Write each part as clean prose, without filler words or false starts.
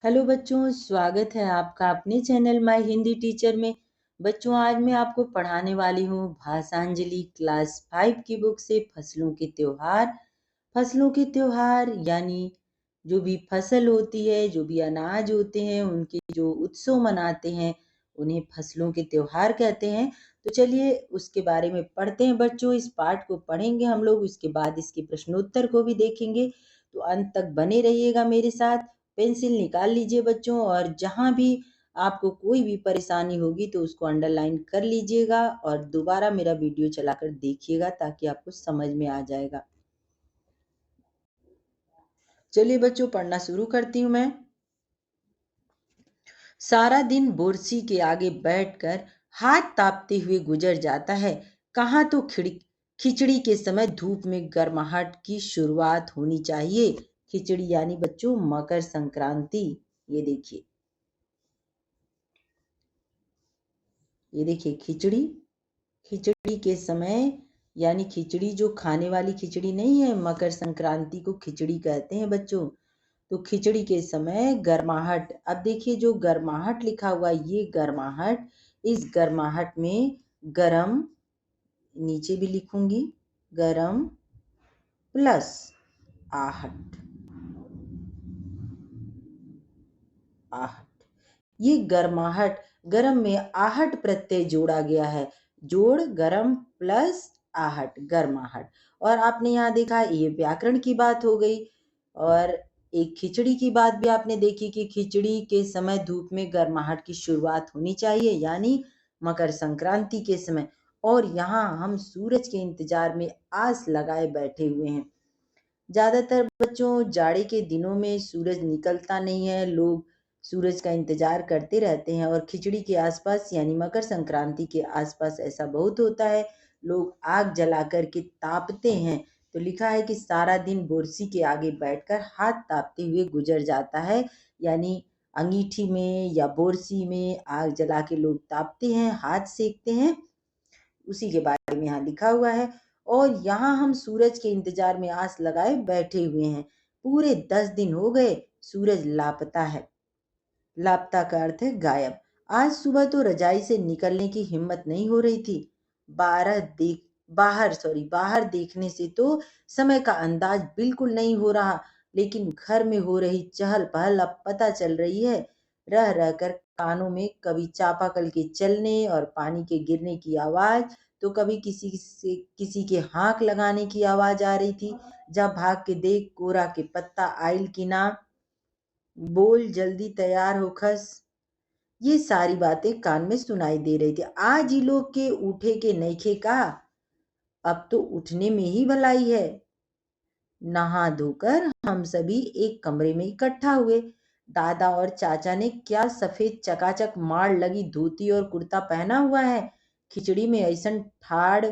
Hello बच्चों, स्वागत है आपका अपने चैनल माय हिंदी टीचर में। बच्चों, आज मैं आपको पढ़ाने वाली हूँ भाषांजलि क्लास 5 की बुक से फसलों के त्योहार। फसलों के त्योहार यानी जो भी फसल होती है, जो भी अनाज होते हैं, उनके जो उत्सव मनाते हैं, उन्हें फसलों के त्योहार कहते हैं। तो चलिए उसके बारे में पढ़ते हैं बच्चों। इस पाठ को पढ़ेंगे हम लोग, उसके बाद इसके प्रश्नोत्तर को भी देखेंगे। तो अंत तक बने रहिएगा मेरे साथ। पेंसिल निकाल लीजिए बच्चों, और जहाँ भी आपको कोई भी परेशानी होगी तो उसको अंडरलाइन कर लीजिएगा और दोबारा मेरा वीडियो चलाकर देखिएगा ताकि आपको समझ में आ जाएगा। चलिए बच्चों, पढ़ना शुरू करती हूँ मैं। सारा दिन बोरसी के आगे बैठकर हाथ तापते हुए गुजर जाता है। कहाँ तो खिचड़ी के समय धूप में गर्माहट की शुरुआत होनी चाहिए। खिचड़ी यानी बच्चों मकर संक्रांति। ये देखिए, ये देखिए खिचड़ी। खिचड़ी के समय यानी खिचड़ी जो खाने वाली खिचड़ी नहीं है, मकर संक्रांति को खिचड़ी कहते हैं बच्चों। तो खिचड़ी के समय गर्माहट, अब देखिए जो गर्माहट लिखा हुआ है, ये गर्माहट, इस गर्माहट में गरम, नीचे भी लिखूंगी, गरम प्लस आहट। आहट, ये गर्माहट, गरम में आहट प्रत्यय जोड़ा गया है। जोड़ गरम प्लस आहट, गर्माहट। और आपने यहाँ देखा, ये व्याकरण की बात हो गई। और एक खिचड़ी की बात भी आपने देखी कि खिचड़ी के समय धूप में गर्माहट की शुरुआत होनी चाहिए, यानी मकर संक्रांति के समय। और यहाँ हम सूरज के इंतजार में आस लगाए बैठे हुए हैं। ज्यादातर बच्चों जाड़े के दिनों में सूरज निकलता नहीं है, लोग सूरज का इंतजार करते रहते हैं। और खिचड़ी के आसपास यानी मकर संक्रांति के आसपास ऐसा बहुत होता है, लोग आग जला कर के तापते हैं। तो लिखा है कि सारा दिन बोरसी के आगे बैठकर हाथ तापते हुए गुजर जाता है, यानी अंगीठी में या बोरसी में आग जला के लोग तापते हैं, हाथ सेकते हैं। उसी के बारे में यहाँ लिखा हुआ है। और यहाँ हम सूरज के इंतजार में आस लगाए बैठे हुए हैं। पूरे 10 दिन हो गए, सूरज लापता है। लापता का अर्थ है गायब। आज सुबह तो रजाई से निकलने की हिम्मत नहीं हो रही थी। बाहर देखने से तो समय का अंदाज बिल्कुल नहीं हो रहा, लेकिन घर में हो रही चहल पहल अब पता चल रही है। रह रहकर कानों में कभी चापाकल के चलने और पानी के गिरने की आवाज, तो कभी किसी के हाँक लगाने की आवाज आ रही थी। जब भाग के देख, कोरा के पत्ता आइल की ना, बोल जल्दी तैयार हो खस। ये सारी बातें कान में सुनाई दे रही थी। आज ही लोग के उठे के नईखे का, अब तो उठने में ही भलाई है। नहा धोकर हम सभी एक कमरे में इकट्ठा हुए। दादा और चाचा ने क्या सफेद चकाचक मार लगी धोती और कुर्ता पहना हुआ है। खिचड़ी में ऐसन ठाड़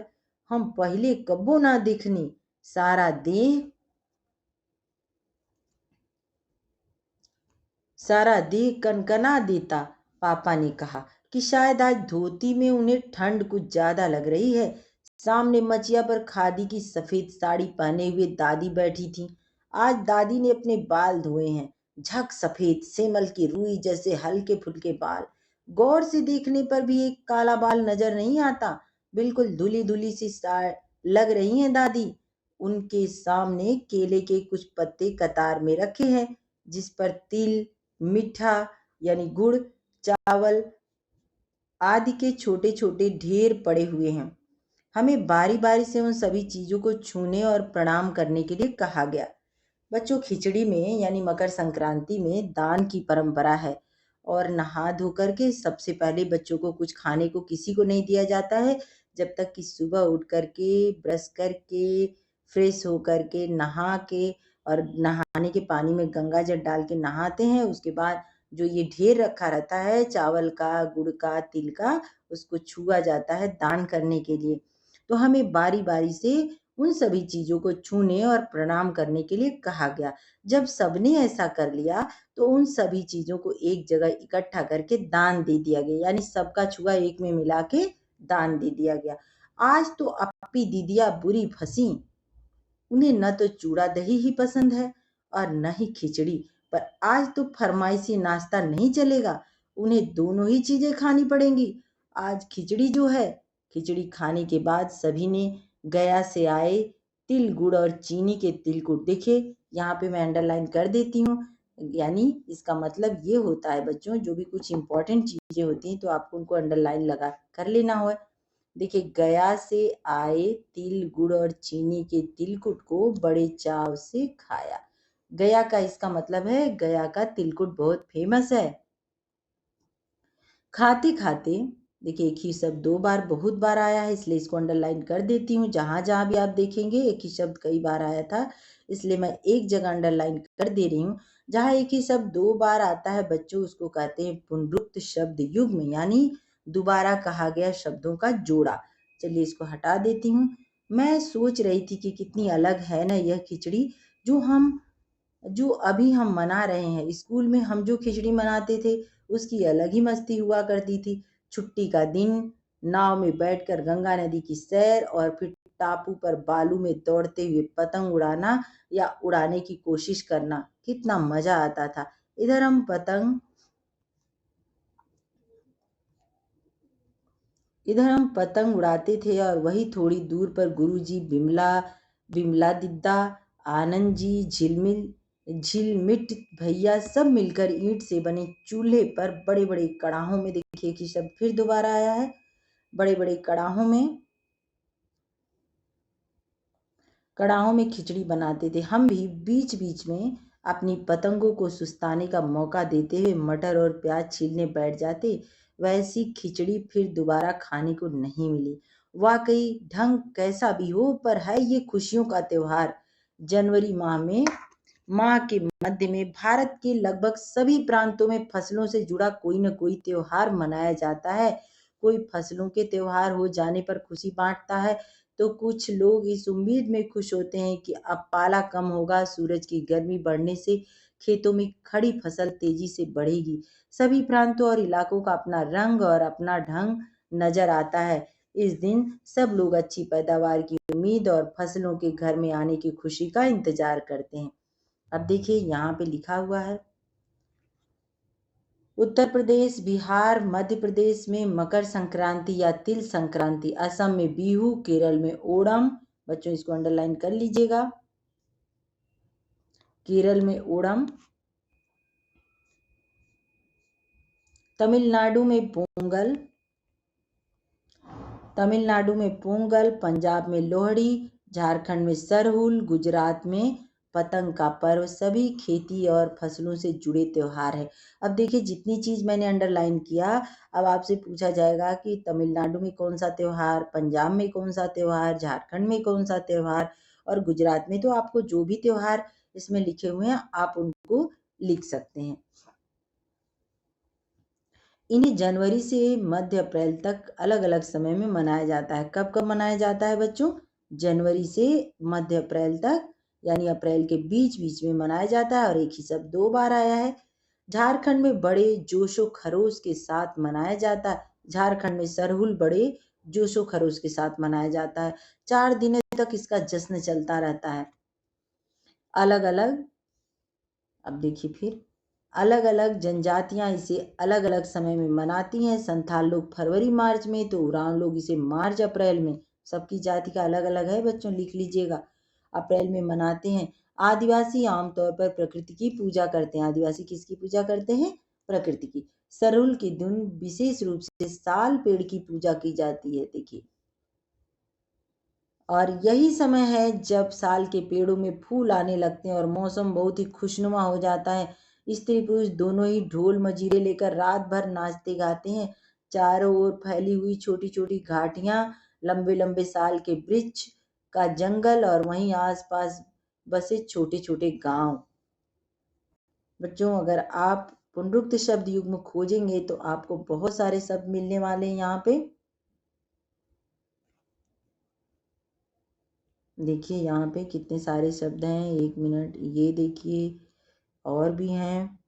हम पहले कब्बो ना दिखनी। सारा देह सारा देह कनकना देता। पापा ने कहा कि शायद आज धोती में उन्हें ठंड कुछ ज्यादा लग रही है। सामने मचिया पर खादी की सफेद साड़ी पहने हुए दादी बैठी थी। आज दादी ने अपने बाल धोए हैं, झक सफेद सेमल की रुई जैसे हल्के फुल्के बाल। गौर से देखने पर भी एक काला बाल नजर नहीं आता। बिल्कुल धुली धुली सी लग रही हैं दादी। उनके सामने केले के कुछ पत्ते कतार में रखे हैं, जिस पर तिल, मीठा यानी गुड़, चावल आदि के छोटे छोटे ढेर पड़े हुए हैं। हमें बारी बारी से उन सभी चीजों को छूने और प्रणाम करने के लिए कहा गया। बच्चों, खिचड़ी में यानी मकर संक्रांति में दान की परंपरा है। और नहा धोकर के सबसे पहले बच्चों को कुछ खाने को किसी को नहीं दिया जाता है, जब तक कि सुबह उठ करके ब्रश करके फ्रेश होकर के नहा के, और नहाने के पानी में गंगा जल डाल के नहाते हैं। उसके बाद जो ये ढेर रखा रहता है चावल का, गुड़ का, तिल का, उसको छुआ जाता है दान करने के लिए। तो हमें बारी बारी से उन सभी चीजों को छूने और प्रणाम करने के लिए कहा गया। जब सबने ऐसा कर लिया तो उन सभी चीजों को एक जगह इकट्ठा करके दान दे दिया गया, यानी सबका छुआ एक में मिला के दान दे दिया गया। आज तो अपी दीदिया बुरी फंसी। उन्हें न तो चूड़ा दही ही पसंद है और न ही खिचड़ी। पर आज तो फरमाइशी नाश्ता नहीं चलेगा, उन्हें दोनों ही चीजें खानी पड़ेंगी। आज खिचड़ी जो है। खिचड़ी खाने के बाद सभी ने गया से आए तिल गुड़ और चीनी के तिलकुट, देखिए यहाँ पे मैं अंडरलाइन कर देती हूँ। यानी इसका मतलब ये होता है बच्चों, जो भी कुछ इंपॉर्टेंट चीजें होती हैं तो आपको उनको अंडरलाइन लगा कर लेना हो। देखिए, गया से आए तिल गुड़ और चीनी के तिलकुट को बड़े चाव से खाया। गया का इसका मतलब है गया का तिलकुट बहुत फेमस है। खाते खाते, देखिए एक ही शब्द दो बार बहुत बार आया है, इसलिए इसको अंडरलाइन कर देती हूँ। जहां जहां भी आप देखेंगे एक ही शब्द कई बार आया था, इसलिए मैं एक जगह अंडरलाइन कर दे रही हूँ। जहां एक ही शब्द दो बार आता है बच्चों, उसको कहते हैं पुनरुक्त शब्द युग्म, यानी दोबारा कहा गया शब्दों का जोड़ा। चलिए इसको हटा देती हूँ। मैं सोच रही थी कि कितनी अलग है ना यह खिचड़ी, जो अभी हम मना रहे हैं। स्कूल में हम जो खिचड़ी मनाते थे उसकी अलग ही मस्ती हुआ करती थी। छुट्टी का दिन, नाव में बैठकर गंगा नदी की सैर और फिर टापू पर बालू में दौड़ते हुए पतंग उड़ाना या उड़ाने की कोशिश करना, कितना मजा आता था। इधर हम पतंग इधर हम पतंग उड़ाते थे और वही थोड़ी दूर पर गुरुजी बिमला बिमला दिद्दा, आनंद जी, झिलमिल झिलमिट भैया सब मिलकर ईंट से बने चूल्हे पर बड़े बड़े कड़ाहों में, देखिए कि शब्द फिर दोबारा आया है, बड़े बड़े कड़ाहों में खिचड़ी बनाते थे। हम भी बीच बीच में अपनी पतंगों को सुस्ताने का मौका देते हुए मटर और प्याज छीलने बैठ जाते। वैसी खिचड़ी फिर दोबारा खाने को नहीं मिली। वाकई ढंग कैसा भी हो, पर है ये खुशियों का त्योहार। जनवरी माह के मध्य में भारत के लगभग सभी प्रांतों में फसलों से जुड़ा कोई न कोई त्योहार मनाया जाता है। कोई फसलों के त्योहार हो जाने पर खुशी बांटता है, तो कुछ लोग इस उम्मीद में खुश होते हैं कि अब पाला कम होगा, सूरज की गर्मी बढ़ने से खेतों में खड़ी फसल तेजी से बढ़ेगी। सभी प्रांतों और इलाकों का अपना रंग और अपना ढंग नजर आता है। इस दिन सब लोग अच्छी पैदावार की उम्मीद और फसलों के घर में आने की खुशी का इंतजार करते हैं। अब देखिए यहाँ पे लिखा हुआ है, उत्तर प्रदेश, बिहार, मध्य प्रदेश में मकर संक्रांति या तिल संक्रांति, असम में बिहू, केरल में ओणम, बच्चों इसको अंडरलाइन कर लीजिएगा, केरल में ओणम, तमिलनाडु में पोंगल, पंजाब में लोहड़ी, झारखंड में सरहुल, गुजरात में पतंग का पर्व, सभी खेती और फसलों से जुड़े त्योहार है। अब देखिए जितनी चीज मैंने अंडरलाइन किया, अब आपसे पूछा जाएगा कि तमिलनाडु में कौन सा त्योहार, पंजाब में कौन सा त्योहार, झारखंड में कौन सा त्योहार और गुजरात में, तो आपको जो भी त्योहार इसमें लिखे हुए हैं आप उनको लिख सकते हैं। इन्हें जनवरी से मध्य अप्रैल तक अलग अलग समय में मनाया जाता है। कब कब मनाया जाता है बच्चों? जनवरी से मध्य अप्रैल तक, यानी अप्रैल के बीच बीच में मनाया जाता है, और एक ही शब्द दो बार आया है। झारखंड में बड़े जोशो खरोश के साथ मनाया जाता है। झारखंड में सरहुल बड़े जोशो खरोश के साथ मनाया जाता है। 4 दिनों तक इसका जश्न चलता रहता है। अलग अलग अब देखिए फिर अलग अलग जनजातियां इसे अलग अलग समय में मनाती हैं। संथाल लोग फरवरी मार्च में, तो उरांव लोग इसे मार्च अप्रैल में, सबकी जाति का अलग अलग है बच्चों, लिख लीजिएगा, अप्रैल में मनाते हैं। आदिवासी आमतौर पर प्रकृति की पूजा करते हैं। आदिवासी किसकी पूजा करते हैं? प्रकृति की। सरहुल के दिन विशेष रूप से साल पेड़ की पूजा की जाती है, देखिए, और यही समय है जब साल के पेड़ों में फूल आने लगते हैं और मौसम बहुत ही खुशनुमा हो जाता है। स्त्री पुरुष दोनों ही ढोल मजीरे लेकर रात भर नाचते गाते हैं। चारों ओर फैली हुई छोटी छोटी घाटियां, लंबे लंबे साल के वृक्ष का जंगल और वहीं आसपास बसे छोटे छोटे गांव। बच्चों अगर आप पुनरुक्त शब्द युग्म खोजेंगे तो आपको बहुत सारे शब्द मिलने वाले हैं यहाँ पे। देखिए यहाँ पे कितने सारे शब्द हैं, एक मिनट, ये देखिए और भी हैं,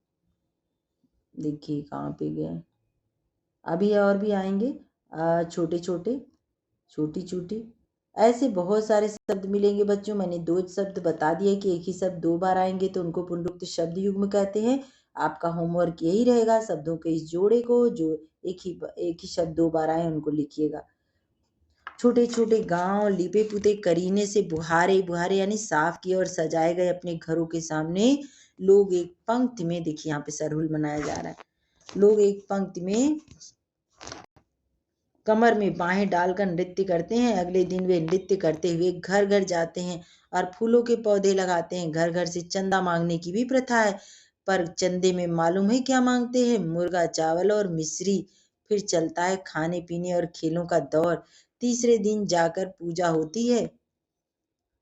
देखिए कहाँ पे गए, अभी और भी आएंगे। छोटे छोटे, छोटी छोटी, ऐसे बहुत सारे शब्द मिलेंगे बच्चों। मैंने दो शब्द बता दिए कि एक ही शब्द दो बार आएंगे तो उनको पुनरुक्त शब्द युग्म कहते हैं। आपका होमवर्क यही रहेगा, शब्दों के इस जोड़े को जो एक ही शब्द दो बार आए उनको लिखिएगा। छोटे छोटे गांव लिपे पुते करीने से बुहारे बुहारे यानी साफ किए और सजाए गए अपने घरों के सामने लोग एक पंक्ति में, देखिए यहाँ पे सरहुल मनाया जा रहा है, लोग एक पंक्ति में कमर में बाहें डालकर नृत्य करते हैं। अगले दिन वे नृत्य करते हुए घर घर जाते हैं और फूलों के पौधे लगाते हैं। घर घर से चंदा मांगने की भी प्रथा है, पर चंदे में मालूम है क्या मांगते हैं? मुर्गा, चावल और मिश्री। फिर चलता है खाने पीने और खेलों का दौर। तीसरे दिन जाकर पूजा होती है,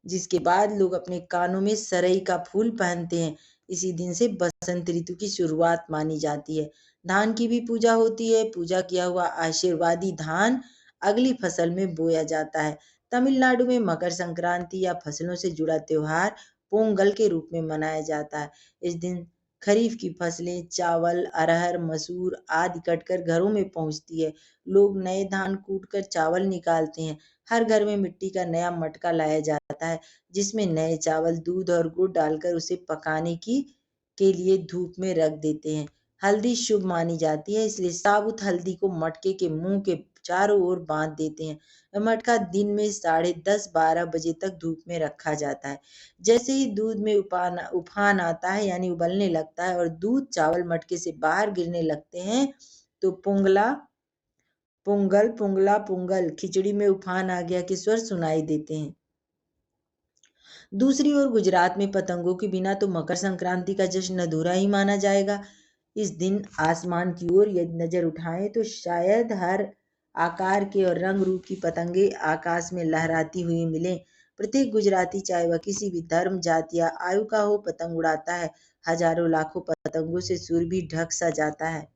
जिसके बाद लोग अपने कानों में सरई का फूल पहनते हैं। इसी दिन से बसंत ऋतु की शुरुआत मानी जाती है। धान की भी पूजा होती है। पूजा किया हुआ आशीर्वादी धान अगली फसल में बोया जाता है। तमिलनाडु में मकर संक्रांति या फसलों से जुड़ा त्योहार पोंगल के रूप में मनाया जाता है। इस दिन खरीफ की फसलें चावल, अरहर, मसूर आदि कटकर घरों में पहुंचती है। लोग नए धान कूटकर चावल निकालते हैं। हर घर में मिट्टी का नया मटका लाया जाता है, जिसमें नए चावल, दूध और गुड़ डालकर उसे पकाने की के लिए धूप में रख देते हैं। हल्दी शुभ मानी जाती है, इसलिए साबुत हल्दी को मटके के मुंह के चारों ओर बांध देते हैं। यह मटका दिन में 10:30-12 बजे तक धूप में रखा जाता है। जैसे ही दूध में उफान आता है यानी उबलने लगता है और दूध चावल मटके से बाहर गिरने लगते हैं तो पुंगल पुंगला पुंगल खिचड़ी में उफान आ गया के स्वर सुनाई देते हैं। दूसरी ओर गुजरात में पतंगों के बिना तो मकर संक्रांति का जश्न अधूरा ही माना जाएगा। इस दिन आसमान की ओर यदि नजर उठाएं तो शायद हर आकार के और रंग रूप की पतंगे आकाश में लहराती हुई मिलें। प्रत्येक गुजराती, चाहे वह किसी भी धर्म, जाति या आयु का हो, पतंग उड़ाता है। हजारों लाखों पतंगों से सूर्य भी ढक सा जाता है।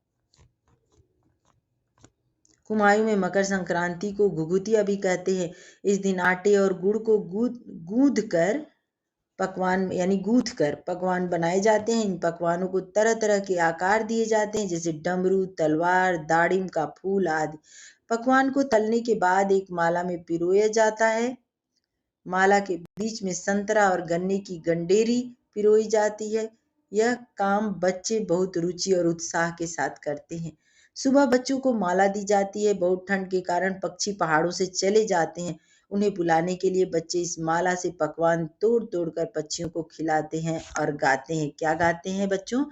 कुमायूं में मकर संक्रांति को घुघुतिया भी कहते हैं। इस दिन आटे और गुड़ को गूंद कर गूथ कर पकवान बनाए जाते हैं। इन पकवानों को तरह तरह के आकार दिए जाते हैं, जैसे डमरू, तलवार, दाड़िम का फूल आदि। पकवान को तलने के बाद एक माला में पिरोया जाता है। माला के बीच में संतरा और गन्ने की गंडेरी पिरोई जाती है। यह काम बच्चे बहुत रुचि और उत्साह के साथ करते हैं। सुबह बच्चों को माला दी जाती है। बहुत ठंड के कारण पक्षी पहाड़ों से चले जाते हैं। उन्हें बुलाने के लिए बच्चे इस माला से पकवान तोड़ तोड़ कर पक्षियों को खिलाते हैं और गाते हैं। क्या गाते हैं बच्चों?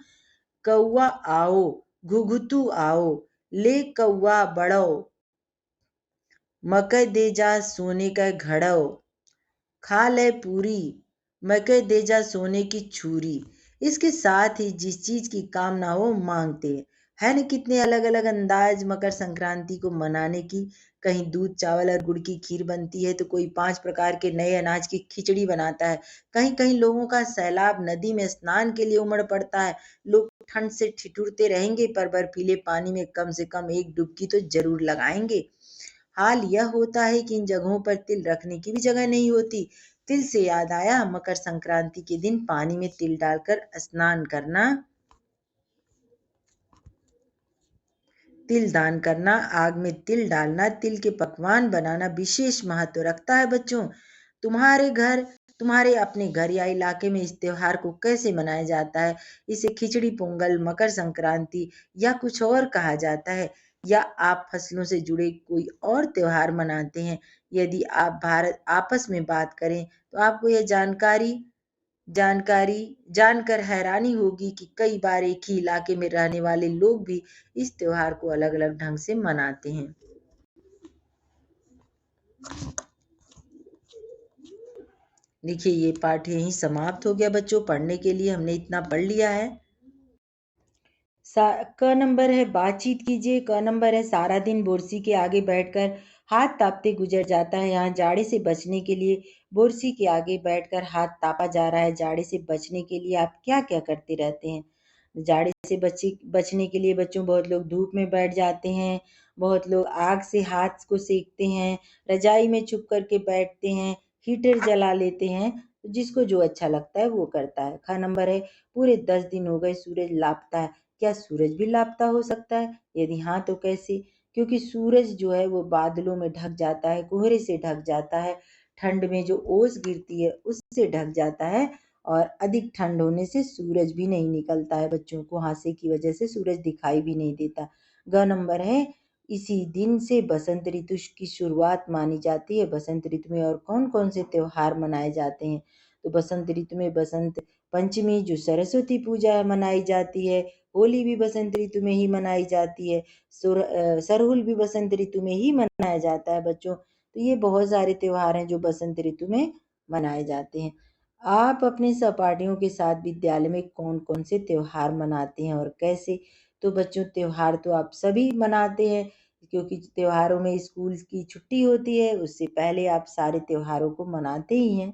कौआ आओ, घुघुतू आओ, ले कौआ बड़ो, मकई दे जा सोने का घड़ो, खा ले पूरी, मकई दे जा सोने की छुरी। इसके साथ ही जिस चीज की कामना हो मांगते हैं। है न कितने अलग अलग अंदाज मकर संक्रांति को मनाने की। कहीं दूध, चावल और गुड़ की खीर बनती है तो कोई 5 प्रकार के नए अनाज की खिचड़ी बनाता है। कहीं कहीं लोगों का सैलाब नदी में स्नान के लिए उमड़ पड़ता है। लोग ठंड से ठिठुरते रहेंगे पर बर्फीले पानी में कम से कम एक डुबकी तो जरूर लगाएंगे। हाल यह होता है कि इन जगहों पर तिल रखने की भी जगह नहीं होती। तिल से याद आया, मकर संक्रांति के दिन पानी में तिल डालकर स्नान करना, तिल दान करना, आग में तिल डालना, तिल के पकवान बनाना विशेष महत्व रखता है बच्चों। तुम्हारे घर, तुम्हारे अपने घर या इलाके में इस त्योहार को कैसे मनाया जाता है? इसे खिचड़ी पोंगल, मकर संक्रांति या कुछ और कहा जाता है? या आप फसलों से जुड़े कोई और त्योहार मनाते हैं? यदि आप भारत आपस में बात करें तो आपको यह जानकारी जानकर हैरानी होगी कि कई बार एक ही इलाके में रहने वाले लोग भी इस त्योहार को अलग अलग ढंग से मनाते हैं। देखिए ये पाठ यहीं समाप्त हो गया बच्चों। पढ़ने के लिए हमने इतना पढ़ लिया है। क नंबर है बातचीत कीजिए। क नंबर है सारा दिन बोरसी के आगे बैठकर हाथ तापते गुजर जाता है। यहाँ जाड़े से बचने के लिए बोरसी के आगे बैठकर हाथ तापा जा रहा है। जाड़े से बचने के लिए आप क्या क्या करते रहते हैं? जाड़े से बचने के लिए बच्चों बहुत लोग धूप में बैठ जाते हैं, बहुत लोग आग से हाथ को सेकते हैं, रजाई में छुप करके बैठते हैं, हीटर जला लेते हैं। जिसको जो अच्छा लगता है वो करता है। ख नंबर है पूरे 10 दिन हो गए सूरज लापता है। क्या सूरज भी लापता हो सकता है? यदि हाँ तो कैसे? क्योंकि सूरज जो है वो बादलों में ढक जाता है, कोहरे से ढक जाता है, ठंड में जो ओस गिरती है उससे ढक जाता है, और अधिक ठंड होने से सूरज भी नहीं निकलता है, बच्चों को हादसे की वजह से सूरज दिखाई भी नहीं देता। ग नंबर है, इसी दिन से बसंत ऋतु की शुरुआत मानी जाती है। बसंत ऋतु में और कौन कौन से त्योहार मनाए जाते हैं? तो बसंत ऋतु में बसंत पंचमी जो सरस्वती पूजा मनाई जाती है, होली भी बसंत ऋतु में ही मनाई जाती है, सरहुल भी बसंत ऋतु में ही मनाया जाता है बच्चों। तो ये बहुत सारे त्योहार हैं जो बसंत ऋतु में मनाए जाते हैं। आप अपने सहपाठियों के साथ विद्यालय में कौन कौन से त्योहार मनाते हैं और कैसे? तो बच्चों, त्योहार तो आप सभी मनाते हैं, क्योंकि त्योहारों में स्कूल की छुट्टी होती है, उससे पहले आप सारे त्योहारों को मनाते ही हैं।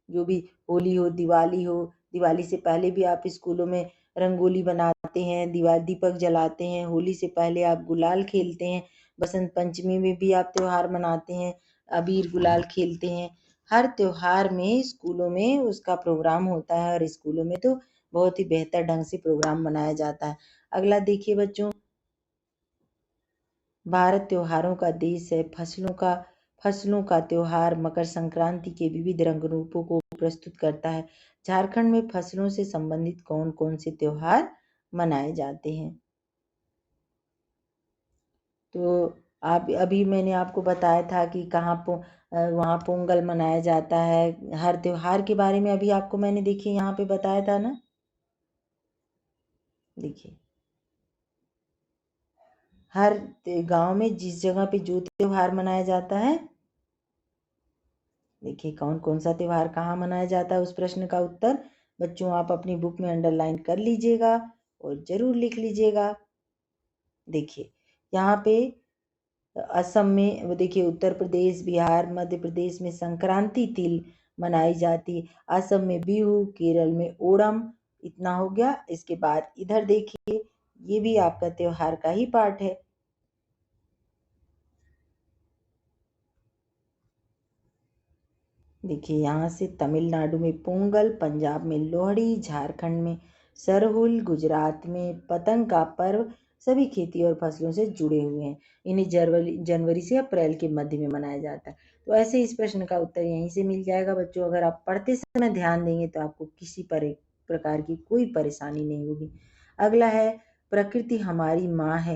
जो भी होली हो, दिवाली से पहले भी आप स्कूलों में रंगोली बनाते हैं, दीपक जलाते हैं, होली से पहले आप गुलाल खेलते हैं, बसंत पंचमी में भी आप त्योहार मनाते हैं, अबीर गुलाल खेलते हैं। हर त्योहार में स्कूलों में उसका प्रोग्राम होता है, और स्कूलों में तो बहुत ही बेहतर ढंग से प्रोग्राम मनाया जाता है। अगला देखिए बच्चों, भारत त्योहारों का देश है। फसलों का त्योहार मकर संक्रांति के विविध रंग रूपों को प्रस्तुत करता है। झारखंड में फसलों से संबंधित कौन कौन से त्योहार मनाए जाते हैं? तो आप अभी मैंने आपको बताया था कि वहाँ पोंगल मनाया जाता है। हर त्योहार के बारे में अभी आपको मैंने देखिए यहाँ पे बताया था ना। देखिए, हर गांव में जिस जगह पे जो त्योहार मनाया जाता है, देखिए कौन कौन सा त्योहार कहाँ मनाया जाता है, उस प्रश्न का उत्तर बच्चों आप अपनी बुक में अंडरलाइन कर लीजिएगा और जरूर लिख लीजिएगा। देखिए यहाँ पे असम में वो देखिए, उत्तर प्रदेश, बिहार, मध्य प्रदेश में संक्रांति तिल मनाई जाती है, असम में बिहू, केरल में ओणम। इतना हो गया। इसके बाद इधर देखिए, ये भी आपका त्योहार का ही पार्ट है। देखिए यहाँ से तमिलनाडु में पोंगल, पंजाब में लोहड़ी, झारखंड में सरहुल, गुजरात में पतंग का पर्व, सभी खेती और फसलों से जुड़े हुए हैं। इन्हें जनवरी से अप्रैल के मध्य में मनाया जाता है। तो ऐसे इस प्रश्न का उत्तर यहीं से मिल जाएगा बच्चों। अगर आप पढ़ते समय ध्यान देंगे तो आपको किसी प्रकार की कोई परेशानी नहीं होगी। अगला है, प्रकृति हमारी माँ है।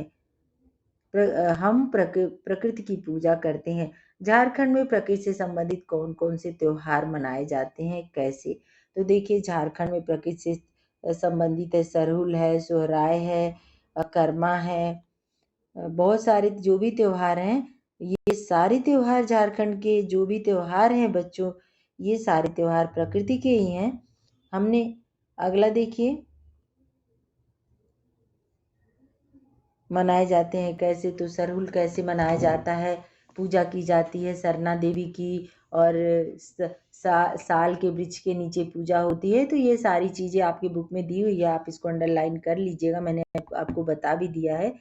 हम प्रकृति की पूजा करते हैं। झारखंड में प्रकृति से संबंधित कौन कौन से त्योहार मनाए जाते हैं, कैसे? तो देखिए, झारखंड में प्रकृति से संबंधित है, सरहुल है, सोहराय है, कर्मा है, बहुत सारे जो भी त्योहार हैं, ये सारे त्योहार झारखंड के जो भी त्योहार हैं बच्चों, ये सारे त्योहार प्रकृति के ही हैं। हमने अगला देखिए, मनाए जाते हैं कैसे? तो सरहुल कैसे मनाया जाता है? पूजा की जाती है सरना देवी की, और साल के वृक्ष के नीचे पूजा होती है। तो ये सारी चीज़ें आपकी बुक में दी हुई है, आप इसको अंडरलाइन कर लीजिएगा, मैंने आपको बता भी दिया है।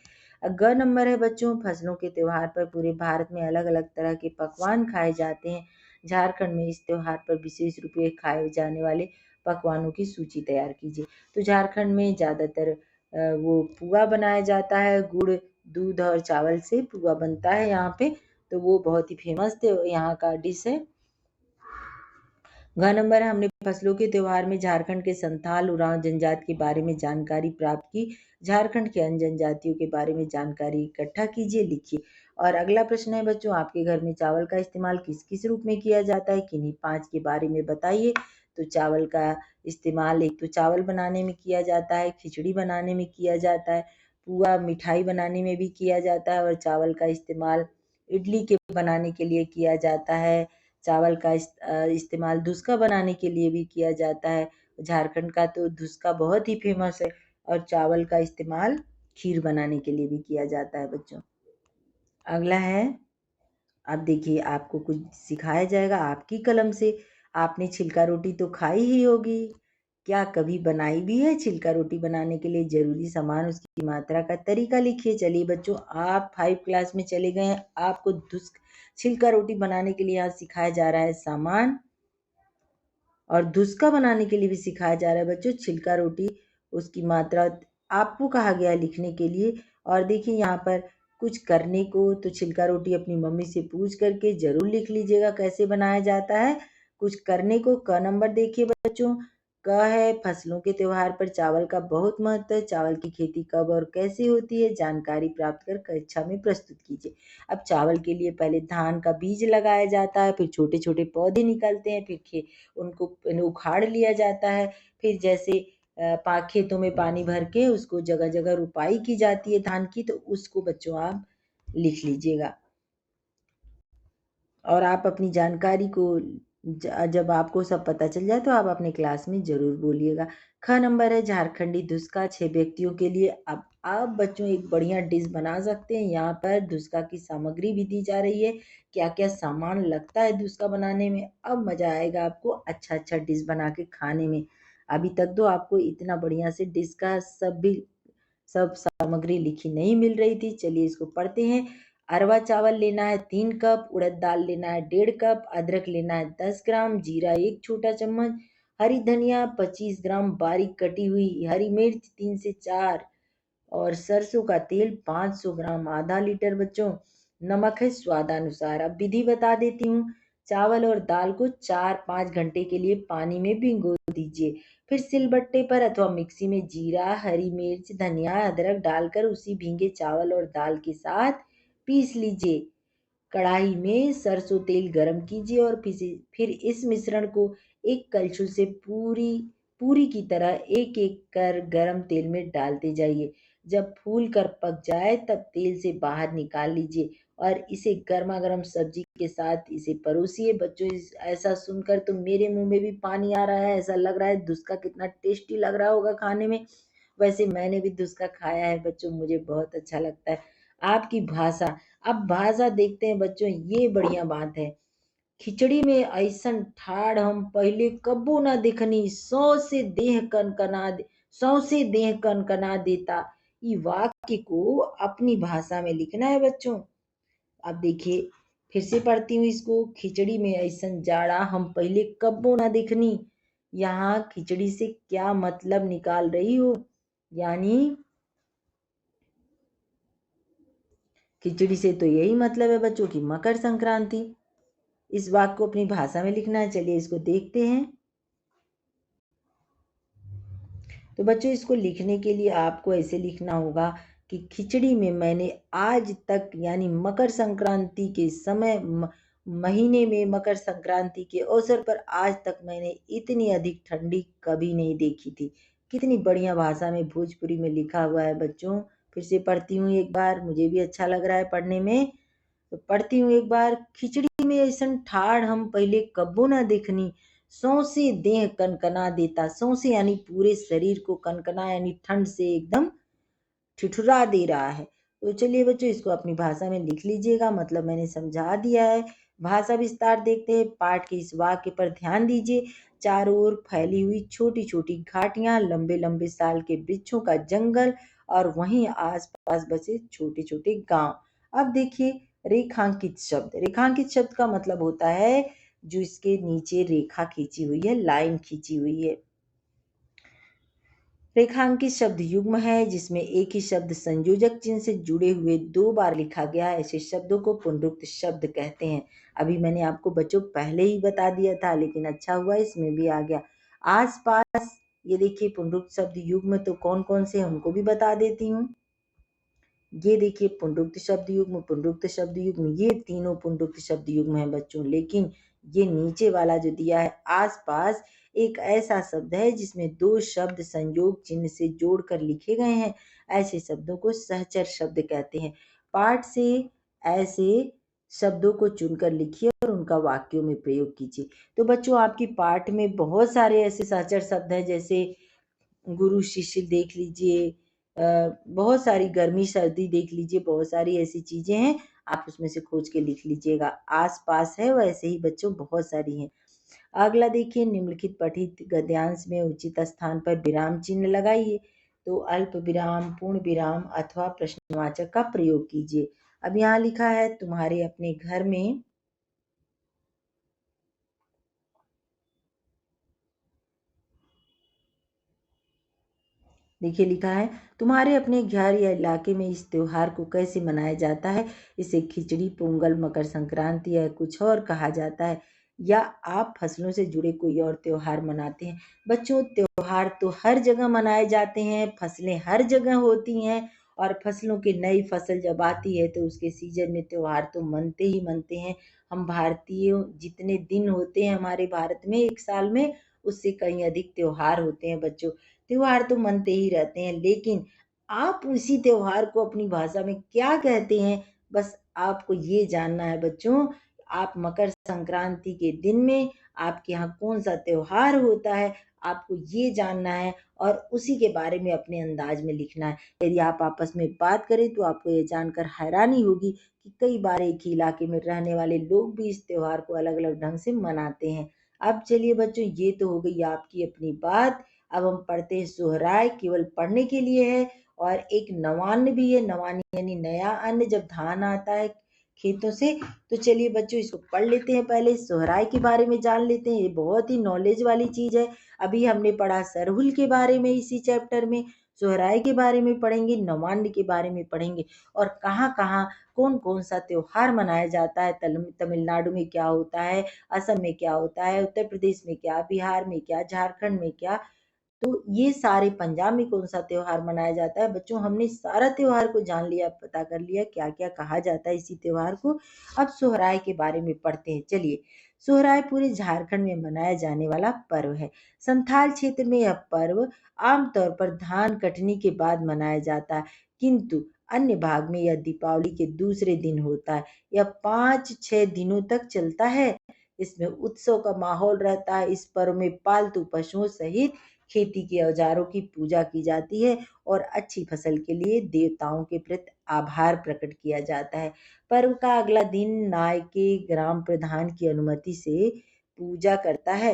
ग नंबर है बच्चों, फसलों के त्योहार पर पूरे भारत में अलग अलग तरह के पकवान खाए जाते हैं। झारखंड में इस त्योहार पर विशेष रूप से खाए जाने वाले पकवानों की सूची तैयार कीजिए। तो झारखंड में ज़्यादातर वो पुआ बनाया जाता है, गुड़, दूध और चावल से पुआ बनता है यहाँ पे। तो वो बहुत ही फेमस यहाँ का डिश है। घ नंबर है, हमने फसलों के त्योहार में झारखंड के संथाल उरांव जनजाति के बारे में जानकारी प्राप्त की। झारखंड के अन्य जनजातियों के बारे में जानकारी इकट्ठा कीजिए, लिखिए। और अगला प्रश्न है बच्चों, आपके घर में चावल का इस्तेमाल किस किस रूप में किया जाता है, किन्हीं 5 के बारे में बताइए। तो चावल का इस्तेमाल एक तो चावल बनाने में किया जाता है, खिचड़ी बनाने में किया जाता है, पुआ मिठाई बनाने में भी किया जाता है, और चावल का इस्तेमाल इडली के बनाने के लिए किया जाता है। चावल का इस्तेमाल धुसका बनाने के लिए भी किया जाता है। झारखंड का तो धुसका बहुत ही फेमस है, और चावल का इस्तेमाल खीर बनाने के लिए भी किया जाता है बच्चों। अगला है, अब देखिए आपको कुछ सिखाया जाएगा आपकी कलम से। आपने छिलका रोटी तो खाई ही होगी, क्या कभी बनाई भी है? छिलका रोटी बनाने के लिए जरूरी सामान, उसकी मात्रा का तरीका लिखिए। चलिए बच्चों, आप 5 क्लास में चले गए हैं, आपको छिलका रोटी बनाने के लिए यहाँ सिखाया जा रहा है सामान, और धुसका बनाने के लिए भी सिखाया जा रहा है बच्चों। छिलका रोटी, उसकी मात्रा आपको कहा गया है लिखने के लिए। और देखिए यहाँ पर कुछ करने को तो छिलका रोटी अपनी मम्मी से पूछ करके जरूर लिख लीजिएगा कैसे बनाया जाता है। कुछ करने को क नंबर देखिए बच्चों। क है फसलों के त्योहार पर चावल का बहुत महत्व है। चावल की खेती कब और कैसे होती है, जानकारी प्राप्त कर कक्षा में प्रस्तुत कीजिए। अब चावल के लिए पहले धान का बीज लगाया जाता है, फिर छोटे छोटे पौधे निकलते हैं, फिर उनको उखाड़ लिया जाता है। फिर जैसे खेतों में पानी भर के उसको जगह जगह रुपाई की जाती है धान की, तो उसको बच्चों आप लिख लीजिएगा। और आप अपनी जानकारी को जब आपको सब पता चल जाए तो आप अपने क्लास में जरूर बोलिएगा। ख नंबर है झारखंडी धुसका 6 व्यक्तियों के लिए। अब आप बच्चों एक बढ़िया डिश बना सकते हैं। यहाँ पर धुसका की सामग्री भी दी जा रही है, क्या क्या सामान लगता है धुसका बनाने में। अब मजा आएगा आपको अच्छा अच्छा डिश बना के खाने में। अभी तक तो आपको इतना बढ़िया से डिश का सब सामग्री लिखी नहीं मिल रही थी। चलिए इसको पढ़ते हैं। अरवा चावल लेना है 3 कप, उड़द दाल लेना है 1.5 कप, अदरक लेना है 10 ग्राम, जीरा 1 छोटा चम्मच, हरी धनिया 25 ग्राम बारीक कटी हुई, हरी मिर्च 3 से 4 और सरसों का तेल 500 ग्राम, आधा लीटर बच्चों। नमक है स्वादानुसार। अब विधि बता देती हूँ। चावल और दाल को 4-5 घंटे के लिए पानी में भिगो दीजिए। फिर सिलबट्टे पर अथवा मिक्सी में जीरा, हरी मिर्च, धनिया, अदरक डालकर उसी भीगे चावल और दाल के साथ पीस लीजिए। कढ़ाई में सरसों तेल गरम कीजिए और फिर इस मिश्रण को एक कलछुल से पूरी पूरी की तरह एक एक कर गरम तेल में डालते जाइए। जब फूल कर पक जाए तब तेल से बाहर निकाल लीजिए और इसे गर्मा गर्म सब्जी के साथ इसे परोसिए। बच्चों ऐसा सुनकर तो मेरे मुंह में भी पानी आ रहा है। ऐसा लग रहा है धुसका कितना टेस्टी लग रहा होगा खाने में। वैसे मैंने भी धुसका खाया है बच्चों, मुझे बहुत अच्छा लगता है। आपकी भाषा। अब भाषा देखते हैं बच्चों, ये बढ़िया बात है। खिचड़ी में ऐसन ठाड़ हम पहले कब्बो ना देखनी, सौ से देह कनकना देता। ये वाक्य को अपनी भाषा में लिखना है बच्चों। अब देखिए फिर से पढ़ती हूँ इसको। खिचड़ी में ऐसन जाड़ा हम पहले कब्बो ना देखनी। यहाँ खिचड़ी से क्या मतलब निकाल रही हो, यानी खिचड़ी से तो यही मतलब है बच्चों की मकर संक्रांति। इस वाक्य को अपनी भाषा में लिखना है। चलिए इसको देखते हैं। तो बच्चों इसको लिखने के लिए आपको ऐसे लिखना होगा कि खिचड़ी में मैंने आज तक यानी मकर संक्रांति के समय महीने में मकर संक्रांति के अवसर पर आज तक मैंने इतनी अधिक ठंडी कभी नहीं देखी थी। कितनी बढ़िया भाषा में भोजपुरी में लिखा हुआ है बच्चों। फिर से पढ़ती हूँ एक बार, मुझे भी अच्छा लग रहा है पढ़ने में। तो पढ़ती हूँ एक बार। खिचड़ी में ऐसन ठाड़ हम पहले कब्बो ना देखनी, सौंसे देह कनकना देता। सौंसे यानी पूरे शरीर को, कनकना यानी ठंड से एकदम ठिठुरा दे रहा है। तो चलिए बच्चों इसको अपनी भाषा में लिख लीजिएगा, मतलब मैंने समझा दिया है। भाषा विस्तार देखते हैं। पाठ के इस वाक्य पर ध्यान दीजिए। चारों ओर फैली हुई छोटी छोटी घाटियां, लंबे लंबे साल के वृक्षों का जंगल और वहीं आसपास बसे छोटे छोटे गांव। अब देखिए रेखांकित शब्द। रेखांकित शब्द का मतलब होता है जो इसके नीचे रेखा खींची हुई है, लाइन खींची हुई है। रेखांकित शब्द युग्म है जिसमें एक ही शब्द संयोजक चिन्ह से जुड़े हुए 2 बार लिखा गया है। ऐसे शब्दों को पुनरुक्त शब्द कहते हैं। अभी मैंने आपको बच्चों पहले ही बता दिया था, लेकिन अच्छा हुआ इसमें भी आ गया। आस पास ये देखिए पुनरुक्त शब्द युग्म तो कौन कौन से उनको भी बता देती हूँ। ये देखिए पुनरुक्त शब्द युग्म, पुनरुक्त शब्द युग्म, ये तीनों पुनरुक्त शब्द युग्म है बच्चों। लेकिन ये नीचे वाला जो दिया है आसपास, एक ऐसा शब्द है जिसमें 2 शब्द संयोग चिन्ह से जोड़कर लिखे गए हैं। ऐसे शब्दों को सहचर शब्द कहते हैं। पाठ से ऐसे शब्दों को चुनकर लिखिए और उनका वाक्यों में प्रयोग कीजिए। तो बच्चों आपकी पाठ में बहुत सारे ऐसे सहचर शब्द हैं, जैसे गुरु शिष्य देख लीजिए, बहुत सारी गर्मी सर्दी देख लीजिए, बहुत सारी ऐसी चीजें हैं। आप उसमें से खोज के लिख लीजिएगा। आस पास है वैसे ही बच्चों बहुत सारी हैं। अगला देखिए, निम्नलिखित पठित गद्यांश में उचित स्थान पर विराम चिन्ह लगाइए। तो अल्प विराम, पूर्ण विराम अथवा प्रश्नवाचक का प्रयोग कीजिए। अब यहाँ लिखा है तुम्हारे अपने घर में देखिए लिखा है, तुम्हारे अपने घर या इलाके में इस त्योहार को कैसे मनाया जाता है? इसे खिचड़ी, पोंगल, मकर संक्रांति या कुछ और कहा जाता है, या आप फसलों से जुड़े कोई और त्योहार मनाते हैं? बच्चों, त्योहार तो हर जगह मनाए जाते हैं, फसलें हर जगह होती हैं, और फसलों की नई फसल जब आती है तो उसके सीजन में त्योहार तो मनते ही मनते हैं। हम भारतीयों, जितने दिन होते हैं हमारे भारत में एक साल में, उससे कहीं अधिक त्योहार होते हैं बच्चों। त्योहार तो मनते ही रहते हैं, लेकिन आप उसी त्योहार को अपनी भाषा में क्या कहते हैं? बस आपको ये जानना है बच्चों। आप मकर संक्रांति के दिन में आपके यहाँ कौन सा त्योहार होता है, आपको ये जानना है, और उसी के बारे में अपने अंदाज में लिखना है। यदि आप आपस में बात करें तो आपको ये जानकर हैरानी होगी कि कई बार एक ही इलाके में रहने वाले लोग भी इस त्योहार को अलग अलग ढंग से मनाते हैं। अब चलिए बच्चों, ये तो हो गई आपकी अपनी बात। अब हम पढ़ते हैं सोहराय, केवल पढ़ने के लिए है। और एक नवान्न भी है, नवान्न यानी नया अन्न, जब धान आता है खेतों से। तो चलिए बच्चों, इसको पढ़ लेते हैं। पहले सोहराय के बारे में जान लेते हैं, ये बहुत ही नॉलेज वाली चीज है। अभी हमने पढ़ा सरहुल के बारे में इसी चैप्टर में, सोहराय के बारे में पढ़ेंगे, नवान्न के बारे में पढ़ेंगे, और कहाँ कहाँ कौन कौन सा त्योहार मनाया जाता है। तमिलनाडु में क्या होता है, असम में क्या होता है, उत्तर प्रदेश में क्या, बिहार में क्या, झारखंड में क्या, तो ये सारे, पंजाब में कौन सा त्योहार मनाया जाता है। बच्चों, हमने सारा त्योहार को जान लिया, पता कर लिया क्या क्या कहा जाता है इसी त्योहार को। अब सोहराय के बारे में पढ़ते हैं। चलिए, सोहराय पूरे झारखंड में मनाया जाने वाला पर्व है। संथाल क्षेत्र में यह पर्व आमतौर पर धान कटनी के बाद मनाया जाता है, किंतु अन्य भाग में यह दीपावली के दूसरे दिन होता है। यह 5-6 दिनों तक चलता है। इसमें उत्सव का माहौल रहता है। इस पर्व में पालतू पशुओं सहित खेती के औजारों की पूजा की जाती है, और अच्छी फसल के लिए देवताओं के प्रति आभार प्रकट किया जाता है। पर्व का अगला दिन नायके ग्राम प्रधान की अनुमति से पूजा करता है।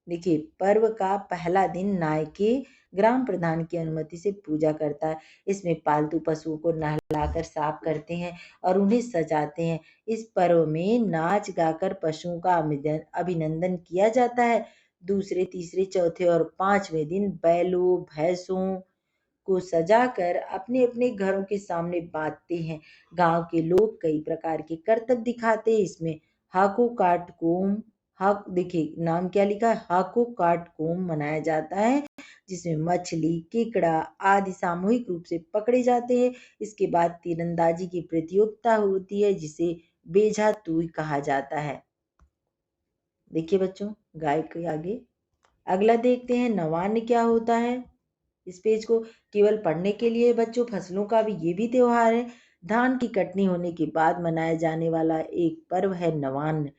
देखिए, पर्व का पहला दिन नायके ग्राम प्रधान की अनुमति से पूजा करता है। इसमें पालतू पशुओं को नहलाकर साफ करते हैं और उन्हें सजाते हैं। इस पर्व में नाच गाकर पशुओं का अभिनंदन किया जाता है। दूसरे, तीसरे, चौथे और पांचवें दिन बैलों, भैंसों को सजाकर अपने अपने घरों के सामने बांधते हैं। गांव के लोग कई प्रकार के करतब दिखाते हैं। इसमें हाको काट कोम, हाक देखिए नाम क्या लिखा है, हाको काट कोम मनाया जाता है, जिसमें मछली, केकड़ा आदि सामूहिक रूप से पकड़े जाते हैं। इसके बाद तीरंदाजी की प्रतियोगिता होती है, जिसे बेझा तुई कहा जाता है। देखिए बच्चों, गाय के आगे अगला देखते हैं, नवान्न क्या होता है। इस पेज को केवल पढ़ने के लिए बच्चों, फसलों का भी ये भी त्योहार है। धान की कटनी होने के बाद मनाया जाने वाला एक पर्व है नवान्न।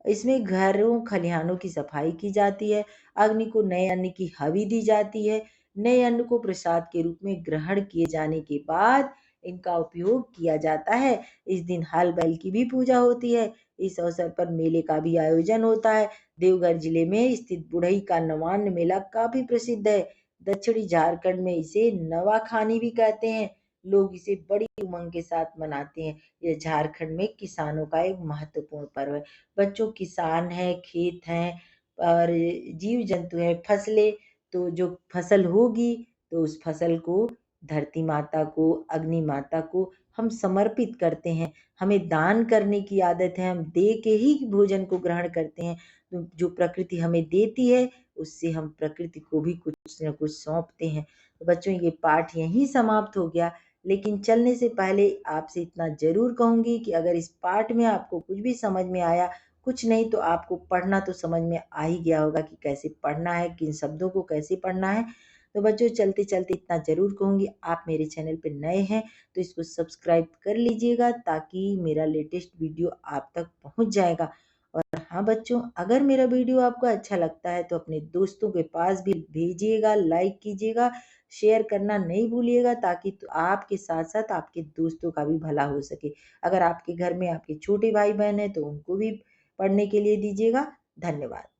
इसमें घरों खलिहानों की सफाई की जाती है। अग्नि को नए अन्न की हवि दी जाती है। नए अन्न को प्रसाद के रूप में ग्रहण किए जाने के बाद इनका उपयोग किया जाता है। इस दिन हल बैल की भी पूजा होती है। इस अवसर पर मेले का भी आयोजन होता है। देवघर जिले में स्थित बुढ़ई का नवान्न मेला काफी प्रसिद्ध है। दक्षिणी झारखंड में इसे नवाखानी भी कहते हैं। लोग इसे बड़ी उमंग के साथ मनाते हैं। यह झारखंड में किसानों का एक महत्वपूर्ण पर्व है। बच्चों, किसान है, खेत हैं और जीव जंतु है, फसलें, तो जो फसल होगी तो उस फसल को धरती माता को, अग्नि माता को हम समर्पित करते हैं। हमें दान करने की आदत है, हम दे के ही भोजन को ग्रहण करते हैं। तो जो प्रकृति हमें देती है, उससे हम प्रकृति को भी कुछ न कुछ सौंपते हैं। तो बच्चों, ये पाठ यहीं समाप्त हो गया। लेकिन चलने से पहले आपसे इतना जरूर कहूंगी कि अगर इस पाठ में आपको कुछ भी समझ में आया, कुछ नहीं तो आपको पढ़ना तो समझ में आ ही गया होगा कि कैसे पढ़ना है, किन शब्दों को कैसे पढ़ना है। तो बच्चों, चलते चलते इतना जरूर कहूंगी, आप मेरे चैनल पर नए हैं तो इसको सब्सक्राइब कर लीजिएगा, ताकि मेरा लेटेस्ट वीडियो आप तक पहुंच जाएगा। और हाँ बच्चों, अगर मेरा वीडियो आपको अच्छा लगता है तो अपने दोस्तों के पास भी भेजिएगा, लाइक कीजिएगा, शेयर करना नहीं भूलिएगा, ताकि तो आपके साथ साथ आपके दोस्तों का भी भला हो सके। अगर आपके घर में आपके छोटे भाई बहन हैं तो उनको भी पढ़ने के लिए दीजिएगा। धन्यवाद।